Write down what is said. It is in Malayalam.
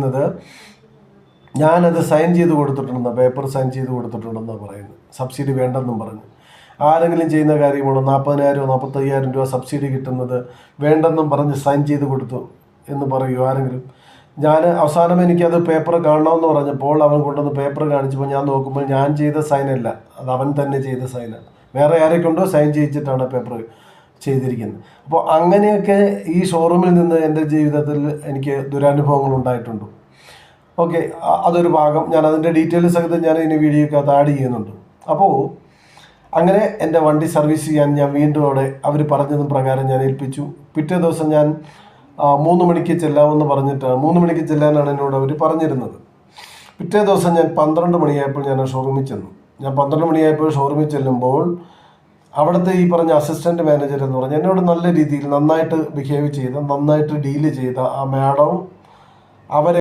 പറഞ്ഞിരുന്നത് ഞാനത് സൈൻ ചെയ്ത് കൊടുത്തിട്ടുണ്ടെന്ന്, പേപ്പർ സൈൻ ചെയ്ത് കൊടുത്തിട്ടുണ്ടെന്നാണ് പറയുന്നത്. സബ്സിഡി വേണ്ടെന്നും പറഞ്ഞു. ആരെങ്കിലും ചെയ്യുന്ന കാര്യമാണോ? 40,000 45,000 രൂപ സബ്സിഡി കിട്ടുന്നത് വേണ്ടെന്നും പറഞ്ഞ് സൈൻ ചെയ്ത് കൊടുത്തു എന്ന് പറയുമോ ആരെങ്കിലും? ഞാൻ അവസാനം എനിക്കത് പേപ്പർ കാണണമെന്ന് പറഞ്ഞപ്പോൾ അവൻ കൊണ്ടുവന്ന് പേപ്പർ കാണിച്ചപ്പോൾ ഞാൻ നോക്കുമ്പോൾ ഞാൻ ചെയ്ത സൈനല്ല, അത് അവൻ തന്നെ ചെയ്ത സൈനാണ്. വേറെ ആരെ കൊണ്ടോ സൈൻ ചെയ്യിച്ചിട്ടാണ് പേപ്പർ ചെയ്തിരിക്കുന്നത്. അപ്പോൾ അങ്ങനെയൊക്കെ ഈ ഷോറൂമിൽ നിന്ന് എൻ്റെ ജീവിതത്തിൽ എനിക്ക് ദുരനുഭവങ്ങൾ ഉണ്ടായിട്ടുണ്ട്. ഓക്കെ, അതൊരു ഭാഗം. ഞാൻ അതിൻ്റെ ഡീറ്റെയിൽസ് സഹിതം ഞാൻ ഇനി വീഡിയോക്കകത്ത് ആഡ് ചെയ്യുന്നുണ്ട്. അപ്പോൾ അങ്ങനെ എൻ്റെ വണ്ടി സർവീസ് ചെയ്യാൻ ഞാൻ വീണ്ടും അവിടെ അവർ പറഞ്ഞതും പ്രകാരം ഞാൻ ഏൽപ്പിച്ചു. പിറ്റേ ദിവസം ഞാൻ 3 മണിക്ക് ചെല്ലാമെന്ന് പറഞ്ഞിട്ടാണ്, 3 മണിക്ക് ചെല്ലാനാണ് എന്നോട് അവർ പറഞ്ഞിരുന്നത്. പിറ്റേ ദിവസം ഞാൻ 12 മണിയായപ്പോൾ ഞാൻ ഷോറൂമിൽ ചെന്നു. ഞാൻ 12 മണിയായപ്പോൾ ഷോറൂമിൽ ചെല്ലുമ്പോൾ അവിടുത്തെ ഈ പറഞ്ഞ അസിസ്റ്റൻറ്റ് മാനേജർ എന്ന് പറഞ്ഞാൽ എന്നോട് നല്ല രീതിയിൽ നന്നായിട്ട് ബിഹേവ് ചെയ്ത, നന്നായിട്ട് ഡീല് ചെയ്ത ആ മാഡവും അവരെ